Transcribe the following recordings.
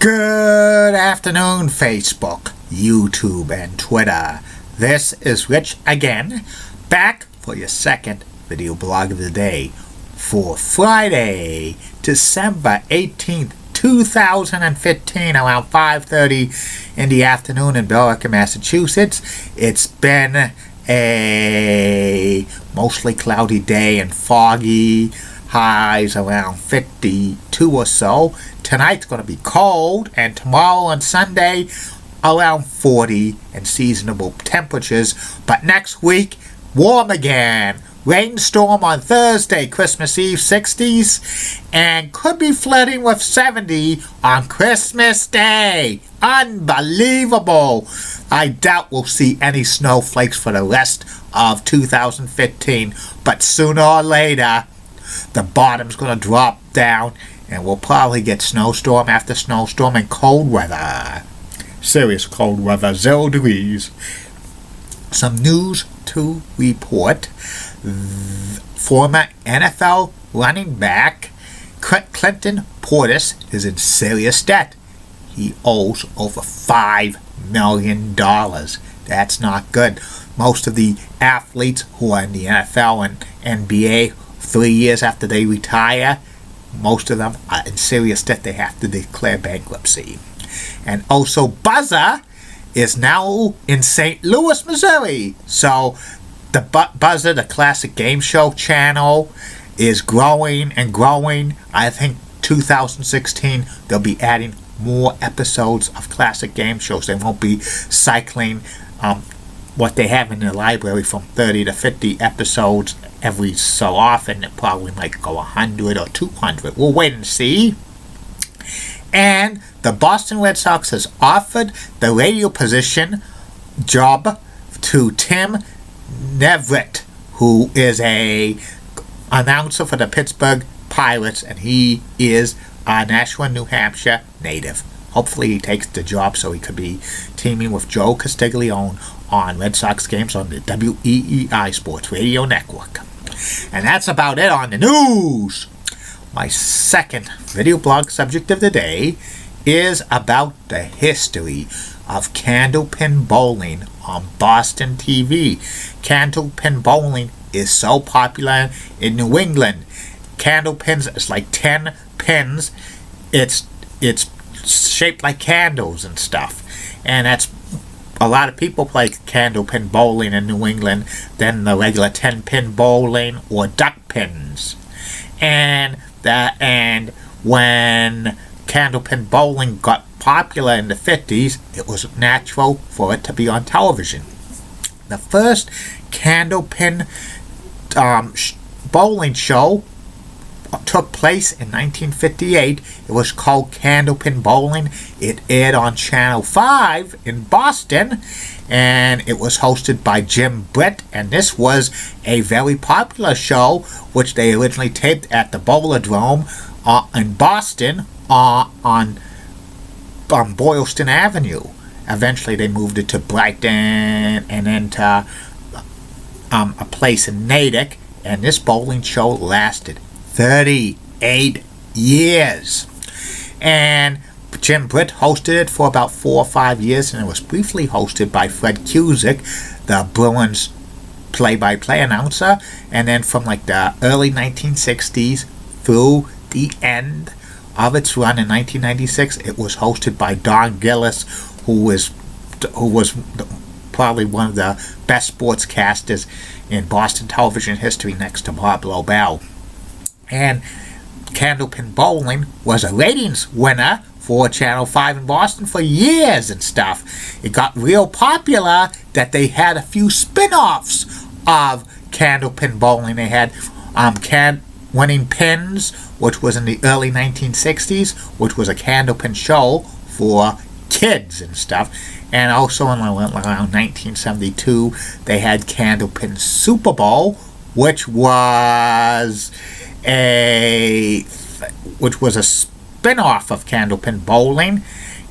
Good afternoon, Facebook, YouTube, and Twitter. This is Rich again, back for your second video blog of the day for Friday, December 18th, 2015, around 5:30 in the afternoon in Billerica, Massachusetts. It's been a mostly cloudy day and foggy. Highs around 52 or so. Tonight's going to be cold, and tomorrow on Sunday around 40 and seasonable temperatures. But next week, warm again. Rainstorm on Thursday, Christmas Eve, 60s, and could be flirting with 70 on Christmas Day. Unbelievable. I doubt we'll see any snowflakes for the rest of 2015, but sooner or later, the bottom's going to drop down, and we'll probably get snowstorm after snowstorm and cold weather. Serious cold weather, 0 degrees. Some news to report. Former NFL running back Clinton Portis is in serious debt. He owes over $5 million. That's not good. Most of the athletes who are in the NFL and NBA 3 years after they retire, most of them are in serious debt. They have to declare bankruptcy. And also Buzzer is now in St. Louis, Missouri. So the Buzzer, the classic game show channel, is growing and growing. I think 2016 they'll be adding more episodes of classic game shows. They won't be cycling what they have in their library from 30 to 50 episodes every so often. It probably might go 100 or 200. We'll wait and see. And the Boston Red Sox has offered the radio position job to Tim Neverett, who is a announcer for the Pittsburgh Pirates, and he is a Nashua, New Hampshire native. Hopefully he takes the job so he could be teaming with Joe Castiglione on Red Sox games on the WEEI Sports Radio Network. And that's about it on the news. My second video blog subject of the day is about the history of candlepin bowling on Boston TV. Candlepin bowling is so popular in New England. Candlepins is like 10 pins. It's shaped like candles and stuff. And that's a lot of people play candlepin bowling in New England than the regular 10-pin bowling or duck pins. And when candlepin bowling got popular in the 50s, it was natural for it to be on television. The first candlepin bowling show took place in 1958. It was called Candlepin Bowling. It aired on Channel 5 in Boston, and it was hosted by Jim Britt, and this was a very popular show, which they originally taped at the Bowlerdrome in Boston on Boylston Avenue. Eventually they moved it to Brighton and then to a place in Natick, and this bowling show lasted 38 years. And Jim Britt hosted it for about 4 or 5 years, and it was briefly hosted by Fred Cusick, the Bruins play-by-play announcer. And then from like the early 1960s through the end of its run in 1996, it was hosted by Don Gillis, who was probably one of the best sportscasters in Boston television history, next to Bob Lobel. And Candlepin Bowling was a ratings winner for Channel 5 in Boston for years and stuff. It got real popular that they had a few spin-offs of Candlepin Bowling. They had Winning Pins, which was in the early 1960s, which was a candlepin show for kids and stuff. And also in around 1972, they had Candlepin Super Bowl, which was a spin-off of Candlepin Bowling,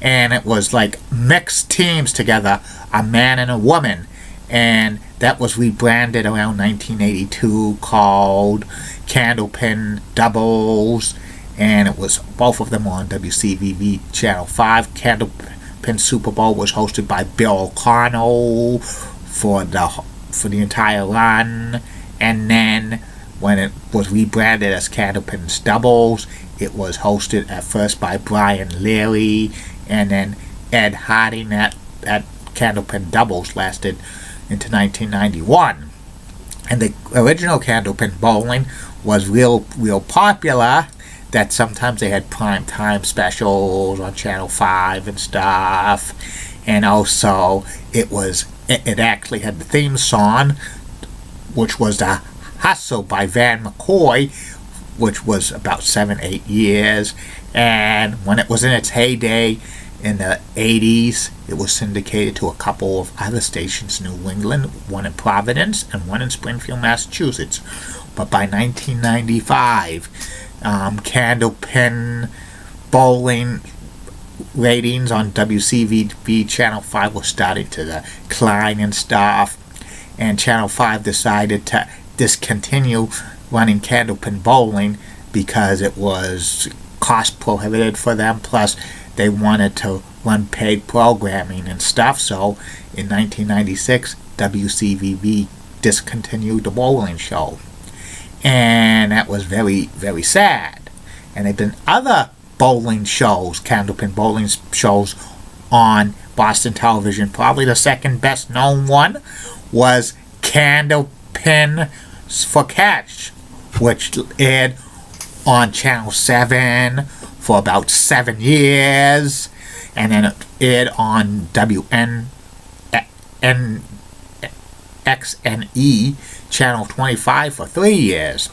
and it was like mixed teams together, a man and a woman, and that was rebranded around 1982 called Candlepin Doubles, and it was both of them on WCVB Channel 5. Candlepin Super Bowl was hosted by Bill O'Connell for the entire run, and then when it was rebranded as Candlepin's Doubles, it was hosted at first by Brian Leary, and then Ed Harding. That Candlepin Doubles lasted into 1991. And the original Candlepin Bowling was real popular, that sometimes they had prime time specials on Channel 5 and stuff. And also it actually had the theme song, which was the Hustle by Van McCoy, which was about 7-8 years. And when it was in its heyday in the 80s, it was syndicated to a couple of other stations in New England, one in Providence and one in Springfield, Massachusetts. But by 1995, Candlepin Bowling ratings on WCVB Channel 5 were starting to decline and stuff, and Channel 5 decided to discontinue running Candlepin Bowling because it was cost prohibitive for them, plus they wanted to run paid programming and stuff. So in 1996, WCVB discontinued the bowling show, and that was very, very sad. And there have been other bowling shows, Candlepin bowling shows, on Boston television. Probably the second best known one was Candlepin for Catch, which aired on Channel 7 for about 7 years, and then it aired on XNE Channel 25 for 3 years.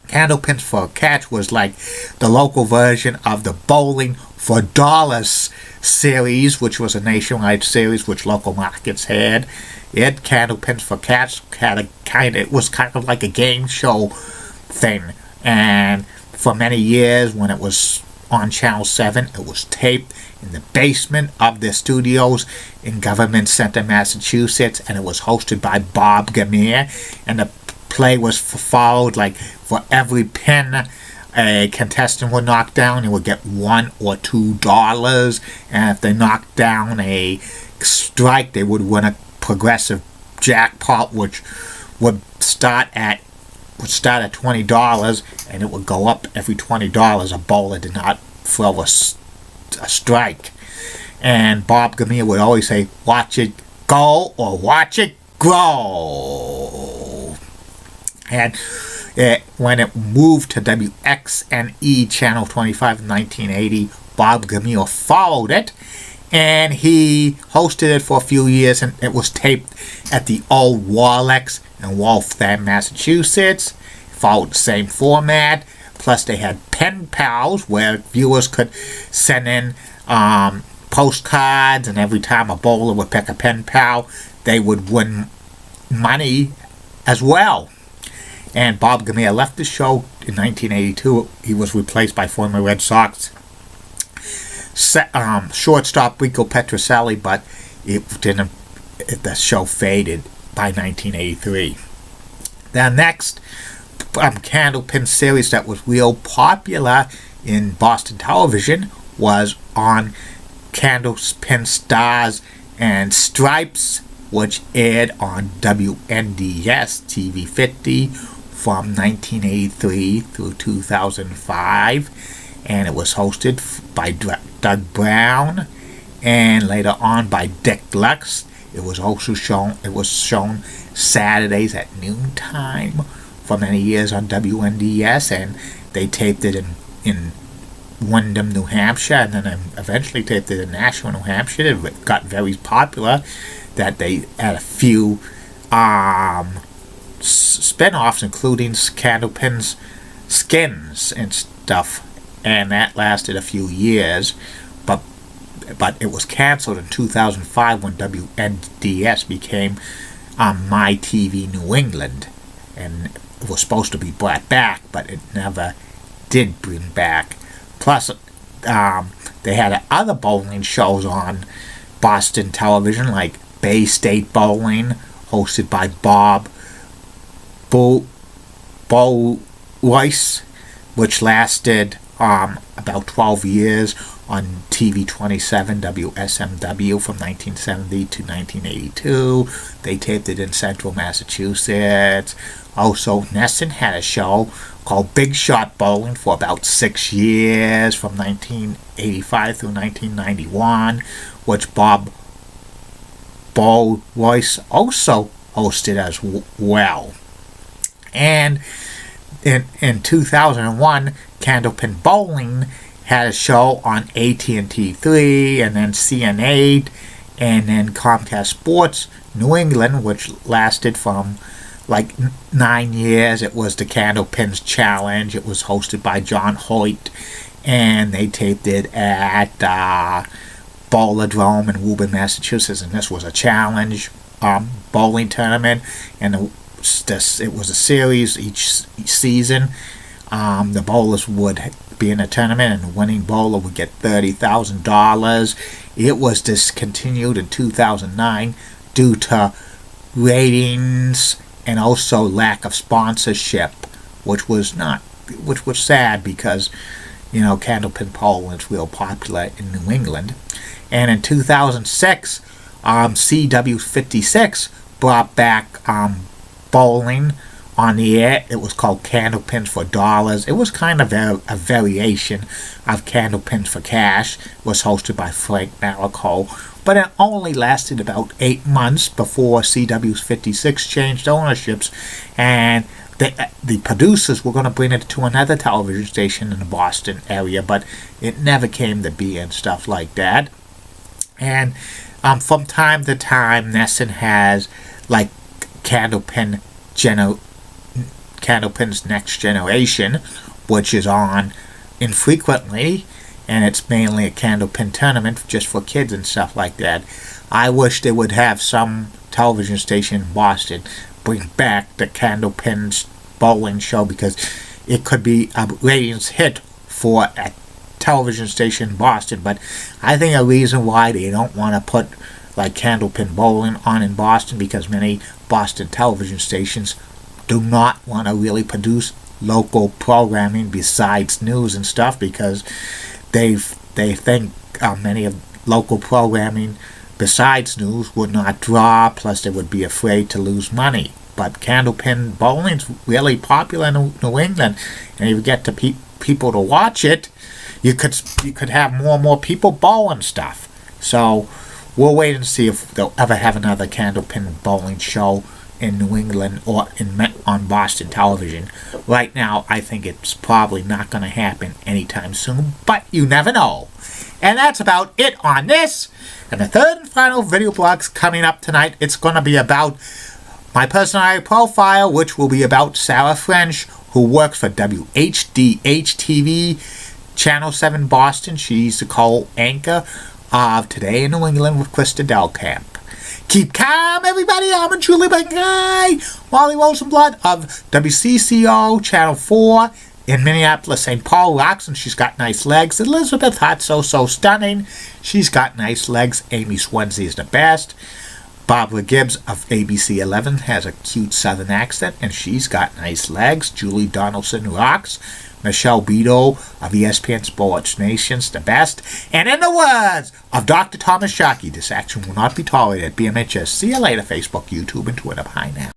Candlepins for Catch was like the local version of the Bowling for Dollars series, which was a nationwide series which local markets had. Candlepins for Catch it was kind of like a game show thing, and for many years when it was on Channel 7, it was taped in the basement of their studios in Government Center, Massachusetts, and it was hosted by Bob Gamere, and the play was followed, like, for every pin a contestant would knock down, he would get $1 or $2, and if they knocked down a strike, they would win a progressive jackpot, which would start at $20, and it would go up every $20. A bowler did not throw a strike. And Bob Gamere would always say, "Watch it go or watch it grow." And when it moved to WXNE Channel 25 in 1980, Bob Gamere followed it, and he hosted it for a few years, and it was taped at the old Warlex in Waltham, Massachusetts. Followed the same format, plus they had pen pals where viewers could send in postcards, and every time a bowler would pick a pen pal, they would win money as well. And Bob Gamere left the show in 1982. He was replaced by former Red Sox shortstop Rico Petrocelli, but the show faded by 1983. The next Candlepin series that was real popular in Boston television was on Candlepin Stars and Stripes, which aired on WNDS TV 50 from 1983 through 2005, and it was hosted by Doug Brown and later on by Dick Lux. It was shown Saturdays at noontime for many years on WNDS, and they taped it in Windham, New Hampshire, and then eventually taped it in Nashua, New Hampshire. It got very popular that they had a few spin-offs, including Candlepin's Skins and stuff, and that lasted a few years, but it was canceled in 2005 when WNDS became My TV New England, and it was supposed to be brought back, but it never did bring back. Plus, they had other bowling shows on Boston television, like Bay State Bowling, hosted by Bob Boyce, which lasted about 12 years on TV 27 WSMW from 1970 to 1982. They taped it in central Massachusetts. Also, Nesson had a show called Big Shot Bowling for about 6 years from 1985 through 1991, which Bob Royce also hosted as well. And in 2001, Candlepin Bowling had a show on AT&T3 and then CN8 and then Comcast Sports New England, which lasted from like 9 years. It was the Candlepins Challenge. It was hosted by John Hoyt, and they taped it at Bowlerdrome in Woburn, Massachusetts, and this was a challenge bowling tournament, and it was a series each season. The bowlers would be in a tournament, and the winning bowler would get $30,000. It was discontinued in 2009 due to ratings and also lack of sponsorship, which was sad because, you know, Candlepin bowling is real popular in New England. And in 2006, CW56 brought back bowling on the air. It was called Candlepins for Dollars. It was kind of a variation of Candlepins for Cash. It was hosted by Frank Marico, but it only lasted about 8 months before CW56 changed ownerships, and the producers were going to bring it to another television station in the Boston area, but it never came to be and stuff like that. And from time to time, Nesson has like Candlepin's Next Generation, which is on infrequently, and it's mainly a Candlepin tournament just for kids and stuff like that. I wish they would have some television station in Boston bring back the Candlepin's bowling show, because it could be a ratings hit for a television station in Boston. But I think a reason why they don't want to put like Candlepin bowling on in Boston, because many Boston television stations do not want to really produce local programming besides news and stuff, because they think many of local programming besides news would not draw, plus they would be afraid to lose money. But Candlepin bowling's really popular in New England, and if you get to people to watch it, you could have more and more people bowling stuff. So we'll wait and see if they'll ever have another Candlepin bowling show in New England or on Boston television. Right now, I think it's probably not going to happen anytime soon, but you never know. And that's about it on this. And the third and final video blog's coming up tonight. It's going to be about my personality profile, which will be about Sarah French, who works for WHDH-TV, Channel 7 Boston. She's the co-anchor of Today in New England with Krista Delkamp. Keep calm, everybody. I'm a Julie Guy, Wally Rosenblatt of WCCO Channel 4 in Minneapolis, St. Paul. Rocks, and she's got nice legs. Elizabeth Hart, so stunning. She's got nice legs. Amy Swansea is the best. Barbara Gibbs of ABC 11 has a cute southern accent, and she's got nice legs. Julie Donaldson rocks. Michelle Beto of ESPN Sports Nation's the best. And in the words of Dr. Thomas Sharkey, this action will not be tolerated at BMHS. See you later, Facebook, YouTube, and Twitter. Bye now.